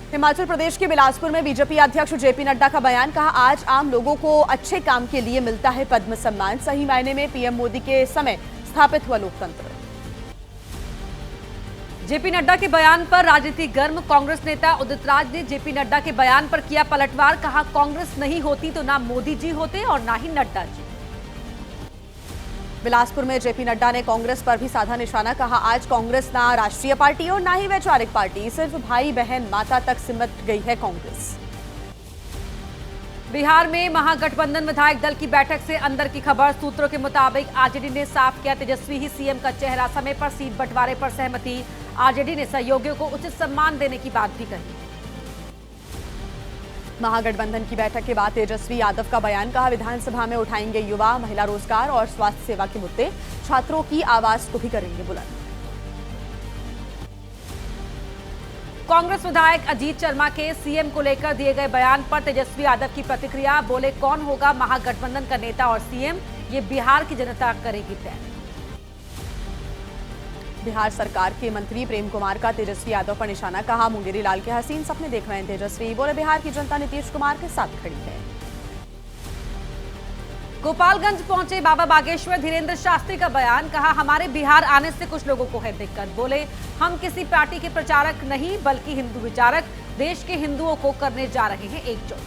हिमाचल प्रदेश के बिलासपुर में बीजेपी अध्यक्ष जेपी नड्डा का बयान। कहा, आज आम लोगों को अच्छे काम के लिए मिलता है पद्म सम्मान। सही मायने में पीएम मोदी के समय स्थापित हुआ लोकतंत्र। जेपी नड्डा के बयान पर राजनीति गर्म। कांग्रेस नेता उदित राज ने जेपी नड्डा के बयान पर किया पलटवार। कहा, कांग्रेस नहीं होती तो ना मोदी जी होते और ना ही नड्डा जी। बिलासपुर में जेपी नड्डा ने कांग्रेस पर भी साधा निशाना। कहा, आज कांग्रेस ना राष्ट्रीय पार्टी और ना ही वैचारिक पार्टी, सिर्फ भाई बहन माता तक सिमट गई है कांग्रेस। बिहार में महागठबंधन विधायक दल की बैठक से अंदर की खबर। सूत्रों के मुताबिक आरजेडी ने साफ किया तेजस्वी ही सीएम का चेहरा। समय पर सीट बंटवारे पर सहमति। आरजेडी ने सहयोगियों को उचित सम्मान देने की बात भी कही। महागठबंधन की बैठक के बाद तेजस्वी यादव का बयान। कहा, विधानसभा में उठाएंगे युवा, महिला, रोजगार और स्वास्थ्य सेवा के मुद्दे। छात्रों की आवाज को भी करेंगे बुलंद। कांग्रेस विधायक अजीत शर्मा के सीएम को लेकर दिए गए बयान पर तेजस्वी यादव की प्रतिक्रिया। बोले, कौन होगा महागठबंधन का नेता और सीएम, ये बिहार की जनता करेगी तय। बिहार सरकार के मंत्री प्रेम कुमार का तेजस्वी यादव पर निशाना। कहा, मुंगेरी लाल के हसीन सपने देख रहे हैं तेजस्वी। बोले, बिहार की जनता नीतीश कुमार के साथ खड़ी है। गोपालगंज पहुंचे बाबा बागेश्वर धीरेन्द्र शास्त्री का बयान। कहा, हमारे बिहार आने से कुछ लोगों को है दिक्कत। बोले, हम किसी पार्टी के प्रचारक नहीं बल्कि हिंदू विचारक, देश के हिंदुओं को करने जा रहे हैं एकजुट।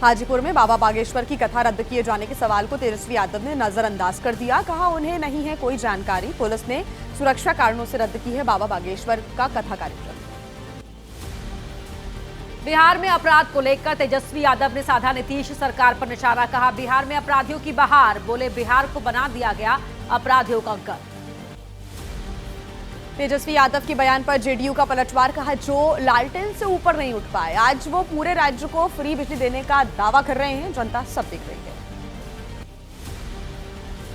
हाजीपुर में बाबा बागेश्वर की कथा रद्द किए जाने के सवाल को तेजस्वी यादव ने नजरअंदाज कर दिया। कहा, उन्हें नहीं है कोई जानकारी। पुलिस ने सुरक्षा कारणों से रद्द की है बाबा बागेश्वर का कथा कार्यक्रम। बिहार में अपराध को लेकर तेजस्वी यादव ने साधा नीतीश सरकार पर निशाना। कहा, बिहार में अपराधियों की बहार। बोले, बिहार को बना दिया गया अपराधियों का गढ़। तेजस्वी यादव के बयान पर जेडीयू का पलटवार। कहा, जो लालटेन से ऊपर नहीं उठ पाए, आज वो पूरे राज्य को फ्री बिजली देने का दावा कर रहे हैं। जनता सब देख रही है।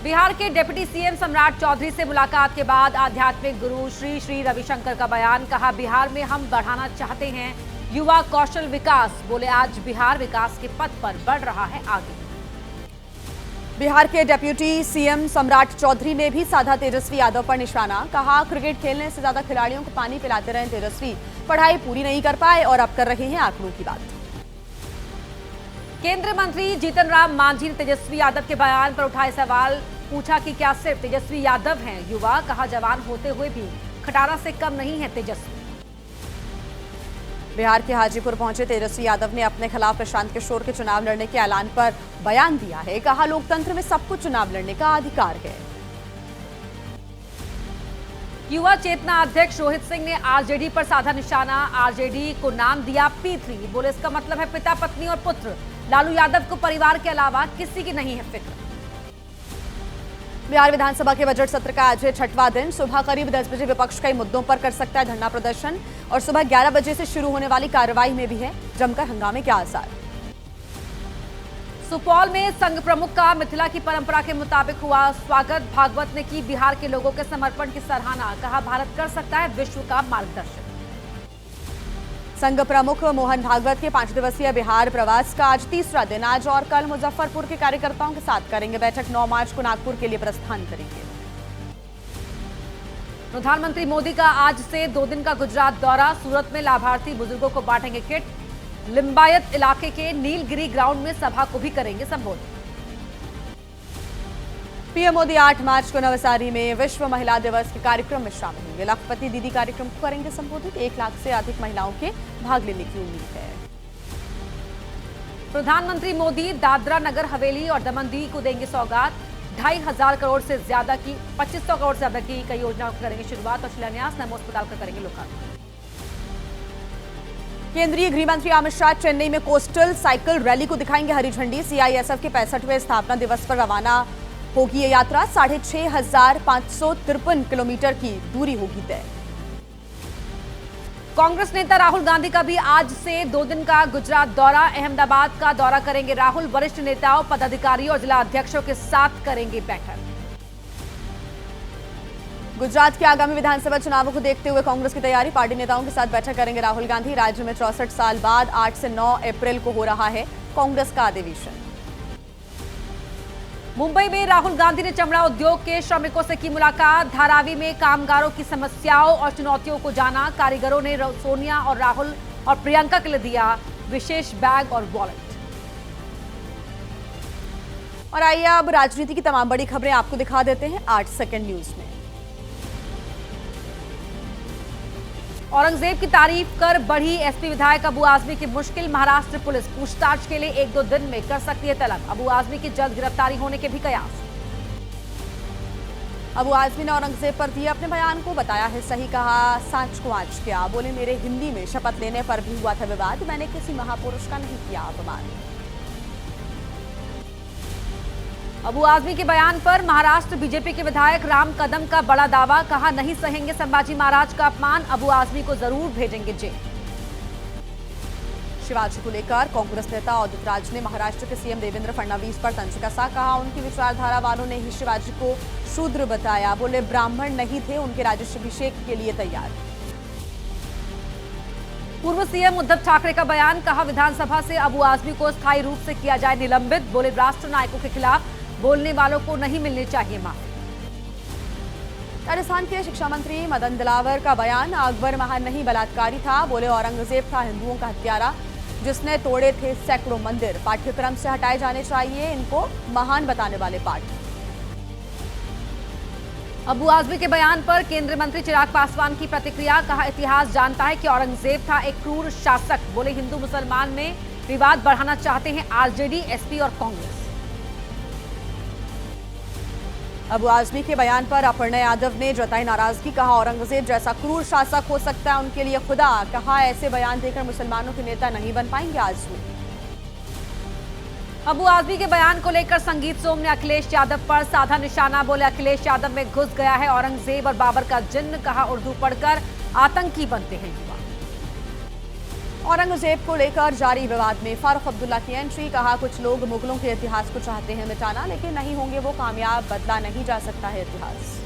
बिहार के डिप्टी सीएम सम्राट चौधरी से मुलाकात के बाद आध्यात्मिक गुरु श्री श्री रविशंकर का बयान। कहा, बिहार में हम बढ़ाना चाहते हैं युवा कौशल विकास। बोले, आज बिहार विकास के पथ पर बढ़ रहा है आगे। बिहार के डिप्टी सीएम सम्राट चौधरी ने भी साधा तेजस्वी यादव पर निशाना। कहा, क्रिकेट खेलने से ज्यादा खिलाड़ियों को पानी पिलाते रहे तेजस्वी। पढ़ाई पूरी नहीं कर पाए और अब कर रहे हैं आंकड़ों की बात। केंद्रीय मंत्री जीतन राम मांझी ने तेजस्वी यादव के बयान पर उठाए सवाल। पूछा कि क्या सिर्फ तेजस्वी यादव हैं युवा। कहा, जवान होते हुए भी खटारा से कम नहीं है तेजस्वी। बिहार के हाजीपुर पहुंचे तेजस्वी यादव ने अपने खिलाफ प्रशांत किशोर के चुनाव लड़ने के ऐलान पर बयान दिया है। कहा, लोकतंत्र में सबको चुनाव लड़ने का अधिकार है। युवा चेतना अध्यक्ष रोहित सिंह ने आरजेडी पर साधा निशाना। आरजेडी को नाम दिया P3। बोले, इसका मतलब है पिता, पत्नी और पुत्र। लालू यादव को परिवार के अलावा किसी की नहीं है फिक्र। बिहार विधानसभा के बजट सत्र का आज है 6वां दिन। सुबह करीब 10 बजे विपक्ष कई मुद्दों पर कर सकता है धरना प्रदर्शन और सुबह 11 बजे से शुरू होने वाली कार्रवाई में भी है जमकर हंगामे के आसार। सुपौल में संघ प्रमुख का मिथिला की परंपरा के मुताबिक हुआ स्वागत। भागवत ने की बिहार के लोगों के समर्पण की सराहना। कहा, भारत कर सकता है विश्व का मार्गदर्शन। संघ प्रमुख मोहन भागवत के 5 दिवसीय बिहार प्रवास का आज तीसरा दिन। आज और कल मुजफ्फरपुर के कार्यकर्ताओं के साथ करेंगे बैठक। 9 मार्च को नागपुर के लिए प्रस्थान करेंगे। प्रधानमंत्री मोदी का आज से 2 दिन का गुजरात दौरा। सूरत में लाभार्थी बुजुर्गों को बांटेंगे किट। लिंबायत इलाके के नीलगिरी ग्राउंड में सभा को भी करेंगे संबोधित। पीएम मोदी 8 मार्च को नवसारी में विश्व महिला दिवस के कार्यक्रम में शामिल होंगे। लखपति दीदी कार्यक्रम को करेंगे संबोधित। 1 लाख से अधिक महिलाओं के भाग लेने की उम्मीद है। प्रधानमंत्री मोदी दादरा नगर हवेली और दमन दीव को देंगे सौगात। 2,500 करोड़ से ज्यादा की 2500 करोड़ से ज्यादा की कई योजनाओं की करेंगे शुरुआत और शिलान्यास। नमो अस्पताल का करेंगे लोकार्पण। केंद्रीय गृह मंत्री अमित शाह चेन्नई में कोस्टल साइकिल रैली को दिखाएंगे हरी झंडी। सीआईएसएफ के 65वें स्थापना दिवस पर रवाना होगी ये यात्रा। 6,553 किलोमीटर की दूरी होगी तय। कांग्रेस नेता राहुल गांधी का भी आज से 2 दिन का गुजरात दौरा। अहमदाबाद का दौरा करेंगे राहुल। वरिष्ठ नेताओं, पदाधिकारियों और जिला अध्यक्षों के साथ करेंगे बैठक। गुजरात के आगामी विधानसभा चुनावों को देखते हुए कांग्रेस की तैयारी। पार्टी नेताओं के साथ बैठक करेंगे राहुल गांधी। राज्य में 64 साल बाद 8 से 9 अप्रैल को हो रहा है कांग्रेस का अधिवेशन। मुंबई में राहुल गांधी ने चमड़ा उद्योग के श्रमिकों से की मुलाकात। धारावी में कामगारों की समस्याओं और चुनौतियों को जाना। कारीगरों ने सोनिया और राहुल और प्रियंका के लिए दिया विशेष बैग और वॉलेट। और आइए अब राजनीति की तमाम बड़ी खबरें आपको दिखा देते हैं 8 सेकंड न्यूज में। औरंगजेब की तारीफ कर बढ़ी एसपी विधायक अबू आजमी की मुश्किल। महाराष्ट्र पुलिस पूछताछ के लिए 1-2 दिन में कर सकती है तलब। अबू आजमी की जल्द गिरफ्तारी होने के भी कयास। अबू आजमी ने औरंगजेब पर दिए अपने बयान को, बताया है सही, कहा सांच को आंच किया। बोले मेरे हिंदी में शपथ लेने पर भी हुआ था विवाद, मैंने किसी महापुरुष का नहीं किया अपमान। अबू आजमी के बयान पर महाराष्ट्र बीजेपी के विधायक राम कदम का बड़ा दावा। कहा नहीं सहेंगे संभाजी महाराज का अपमान, अबू आजमी को जरूर भेजेंगे जेल। शिवाजी को लेकर कांग्रेस नेता उदित राज ने महाराष्ट्र के सीएम देवेंद्र फडणवीस पर तंज कसा। कहा उनकी विचारधारा वालों ने ही शिवाजी को शूद्र बताया। बोले ब्राह्मण नहीं थे, उनके राज्याभिषेक के लिए तैयार। पूर्व सीएम उद्धव ठाकरे का बयान। कहा विधानसभा से अबू आजमी को स्थायी रूप से किया जाए निलंबित। बोले राष्ट्र नायकों के खिलाफ बोलने वालों को नहीं मिलनी चाहिए माफी। राजस्थान के शिक्षा मंत्री मदन दिलावर का बयान। अकबर महान नहीं बलात्कारी था। बोले औरंगजेब था हिंदुओं का हत्यारा जिसने तोड़े थे सैकड़ों मंदिर। पाठ्यक्रम से हटाए जाने चाहिए इनको महान बताने वाले पाठ। अबू आजमी के बयान पर केंद्रीय मंत्री चिराग पासवान की प्रतिक्रिया। कहा इतिहास जानता है कि औरंगजेब था एक क्रूर शासक। बोले हिंदू मुसलमान में विवाद बढ़ाना चाहते हैं आरजेडी, एसपी और कांग्रेस। अबू आजमी के बयान पर अपर्णा यादव ने जताई नाराजगी। कहा औरंगजेब जैसा क्रूर शासक हो सकता है उनके लिए खुदा। कहा ऐसे बयान देकर मुसलमानों के नेता नहीं बन पाएंगे आजमी। अबू आजमी के बयान को लेकर संगीत सोम ने अखिलेश यादव पर साधा निशाना। बोले अखिलेश यादव में घुस गया है औरंगजेब और बाबर का जिन्न। कहा उर्दू पढ़कर आतंकी बनते हैं युवा। औरंगजेब को लेकर जारी विवाद में फारूक अब्दुल्ला की एंट्री। कहा कुछ लोग मुगलों के इतिहास को चाहते हैं मिटाना, लेकिन नहीं होंगे वो कामयाब, बदला नहीं जा सकता है इतिहास।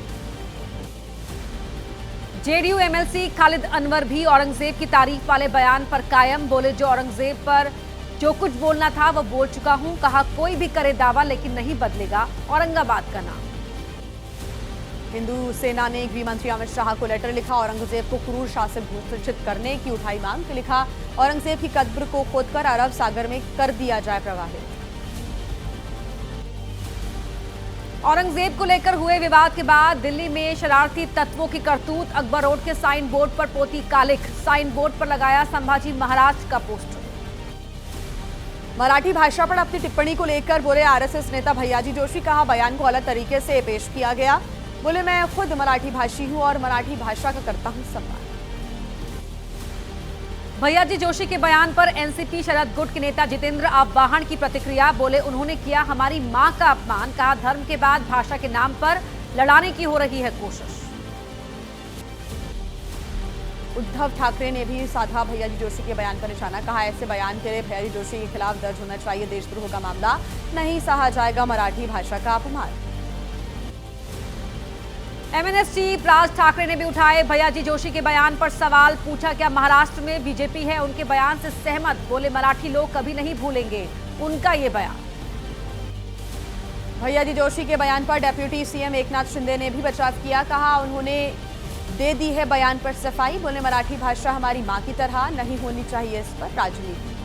जेडीयू एमएलसी खालिद अनवर भी औरंगजेब की तारीफ वाले बयान पर कायम। बोले जो औरंगजेब पर जो कुछ बोलना था वो बोल चुका हूं। कहा कोई भी करे दावा लेकिन नहीं बदलेगा औरंगाबाद का नाम। हिंदू सेना ने गृह मंत्री अमित शाह को लेटर लिखा। औरंगजेब को क्रूर शासक घोषित करने की उठाई मांग। लिखा औरंगजेब की कब्र को खोदकर अरब सागर में कर दिया जाए प्रवाहित। औरंगजेब को लेकर हुए विवाद के बाद दिल्ली में शरारती तत्वों की करतूत। अकबर रोड के साइन बोर्ड पर पोती कालिख। साइन बोर्ड पर लगाया संभाजी महाराज का पोस्टर। मराठी भाषा पर अपनी टिप्पणी को लेकर बोले आरएसएस नेता भैयाजी जोशी। कहा बयान को अलग तरीके से पेश किया गया। बोले मैं खुद मराठी भाषी हूं और मराठी भाषा का करता हूं सम्मान। भैयाजी जोशी के बयान पर एनसीपी शरद गुट के नेता जितेंद्र आवाहन की प्रतिक्रिया। बोले उन्होंने किया हमारी मां का अपमान। कहा धर्म के बाद भाषा के नाम पर लड़ाने की हो रही है कोशिश। उद्धव ठाकरे ने भी साधा भैयाजी जोशी के बयान पर निशाना। कहा ऐसे बयान के लिए भैयाजी जोशी के खिलाफ दर्ज होना चाहिए देशद्रोह का मामला। नहीं सहा जाएगा मराठी भाषा का अपमान। एमएनएस चीफ राज ठाकरे ने भी उठाए भैयाजी जोशी के बयान पर सवाल। पूछा क्या महाराष्ट्र में बीजेपी है उनके बयान से सहमत। बोले मराठी लोग कभी नहीं भूलेंगे उनका ये बयान। भैयाजी जोशी के बयान पर डेप्यूटी सीएम एकनाथ शिंदे ने भी बचाव किया। कहा उन्होंने दे दी है बयान पर सफाई। बोले मराठी भाषा हमारी मां की तरह, नहीं होनी चाहिए इस पर राजनीति।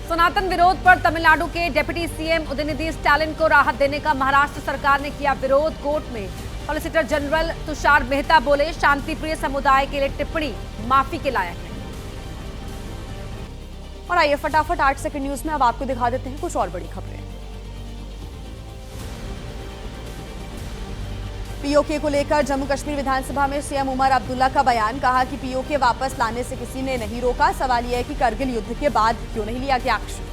सनातन विरोध पर तमिलनाडु के डिप्टी सीएम उदयनिधि स्टालिन को राहत देने का महाराष्ट्र सरकार ने किया विरोध। कोर्ट में सॉलिसिटर जनरल तुषार मेहता बोले शांतिप्रिय समुदाय के लिए टिप्पणी माफी के लायक है। और आइए फटाफट 8 सेकंड न्यूज में अब आपको दिखा देते हैं कुछ और बड़ी खबरें। पीओके को लेकर जम्मू कश्मीर विधानसभा में सीएम उमर अब्दुल्ला का बयान। कहा कि पीओके वापस लाने से किसी ने नहीं रोका। सवाल यह है कि करगिल युद्ध के बाद क्यों नहीं लिया गया एक्शन।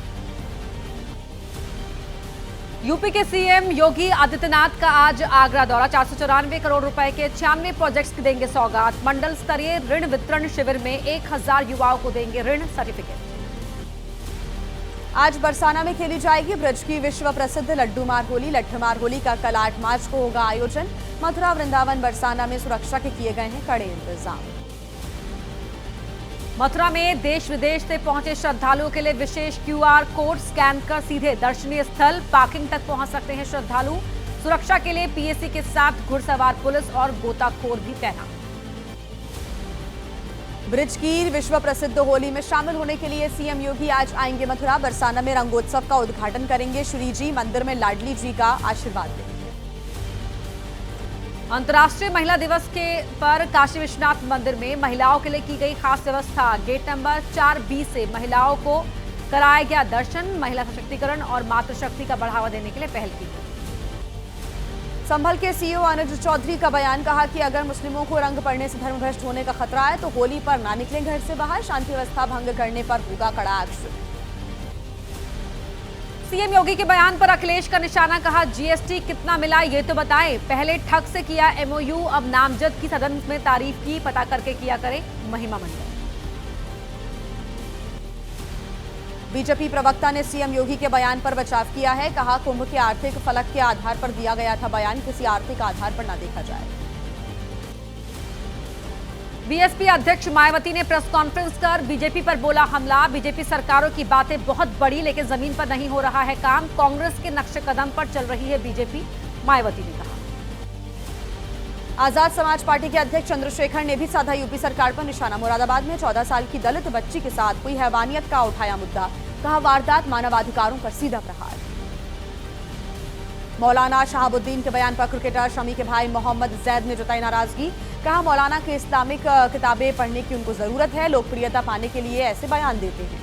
यूपी के सीएम योगी आदित्यनाथ का आज आगरा दौरा। 494 करोड़ रुपए के 96 प्रोजेक्ट्स की देंगे सौगात। मंडल स्तरीय ऋण वितरण शिविर में 1000 युवाओं को देंगे ऋण सर्टिफिकेट। आज बरसाना में खेली जाएगी ब्रज की विश्व प्रसिद्ध लड्डू मार होली। लट्ठ मार होली का कल 8 मार्च को होगा आयोजन। मथुरा वृंदावन बरसाना में सुरक्षा के किए गए हैं कड़े इंतजाम। मथुरा में देश विदेश से पहुंचे श्रद्धालुओं के लिए विशेष QR कोड स्कैन कर सीधे दर्शनीय स्थल पार्किंग तक पहुंच सकते हैं श्रद्धालु। सुरक्षा के लिए PSC के साथ घुड़सवार पुलिस और गोताखोर भी तैनात। ब्रिज की विश्व प्रसिद्ध होली में शामिल होने के लिए सीएम योगी आज आएंगे मथुरा। बरसाना में रंगोत्सव का उद्घाटन करेंगे। श्री जी मंदिर में लाडली जी का आशीर्वाद लेंगे। अंतर्राष्ट्रीय महिला दिवस के पर काशी विश्वनाथ मंदिर में महिलाओं के लिए की गई खास व्यवस्था। गेट नंबर 4B से महिलाओं को कराया गया दर्शन। महिला सशक्तिकरण और मातृशक्ति का बढ़ावा देने के लिए पहल की गई। संभल के सीईओ अनुज चौधरी का बयान, कहा कि अगर मुस्लिमों को रंग पड़ने से धर्म भ्रष्ट होने का खतरा है तो होली पर ना निकलें घर से बाहर। शांति व्यवस्था भंग करने पर होगा कड़ा एक्शन। सीएम योगी के बयान पर अखिलेश का निशाना, कहा GST कितना मिला ये तो बताएं। पहले ठग से किया MOU, अब नामजद की सदन में तारीफ की, पता करके किया करे महिमा मंडल। बीजेपी प्रवक्ता ने सीएम योगी के बयान पर बचाव किया है। कहा कुंभ के आर्थिक फलक के आधार पर दिया गया था बयान, किसी आर्थिक आधार पर न देखा जाए। बीएसपी अध्यक्ष मायावती ने प्रेस कॉन्फ्रेंस कर बीजेपी पर बोला हमला। बीजेपी सरकारों की बातें बहुत बड़ी, लेकिन जमीन पर नहीं हो रहा है काम। कांग्रेस के नक्शे कदम पर चल रही है बीजेपी, मायावती ने कहा। आजाद समाज पार्टी के अध्यक्ष चंद्रशेखर ने भी साधा यूपी सरकार पर निशाना। मुरादाबाद में 14 साल की दलित बच्ची के साथ हुई हैवानियत का उठाया मुद्दा। कहा वारदात मानवाधिकारों का सीधा प्रहार। मौलाना शहाबुद्दीन के बयान पर क्रिकेटर शमी के भाई मोहम्मद जैद ने जताई नाराजगी। कहा मौलाना के इस्लामिक किताबें पढ़ने की उनको जरूरत है, लोकप्रियता पाने के लिए ऐसे बयान देते हैं।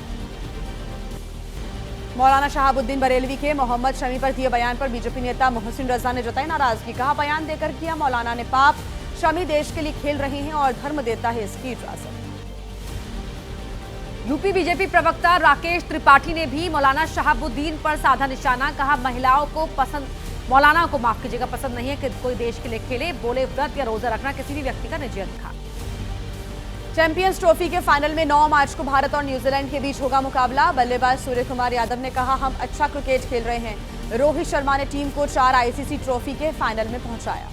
मौलाना शहाबुद्दीन बरेलवी के मोहम्मद शमी पर दिए बयान पर बीजेपी नेता मोहसिन रजा ने जताई नाराजगी। कहा बयान देकर किया मौलाना ने पाप, शमी देश के लिए खेल रहे हैं और धर्म देता है इसकी इजाजत। यूपी बीजेपी प्रवक्ता राकेश त्रिपाठी ने भी मौलाना शहाबुद्दीन पर साधा निशाना। कहा महिलाओं को पसंद, मौलाना को माफ कीजिएगा, पसंद नहीं है कि कोई देश के लिए खेले। बोले व्रत या रोजा रखना किसी भी व्यक्ति का निजी अधिकार। चैंपियंस ट्रॉफी के फाइनल में 9 मार्च को भारत और न्यूजीलैंड के बीच होगा मुकाबला। बल्लेबाज सूर्य कुमार यादव ने कहा हम अच्छा क्रिकेट खेल रहे हैं। रोहित शर्मा ने टीम को 4 ICC ट्रॉफी के फाइनल में पहुंचाया।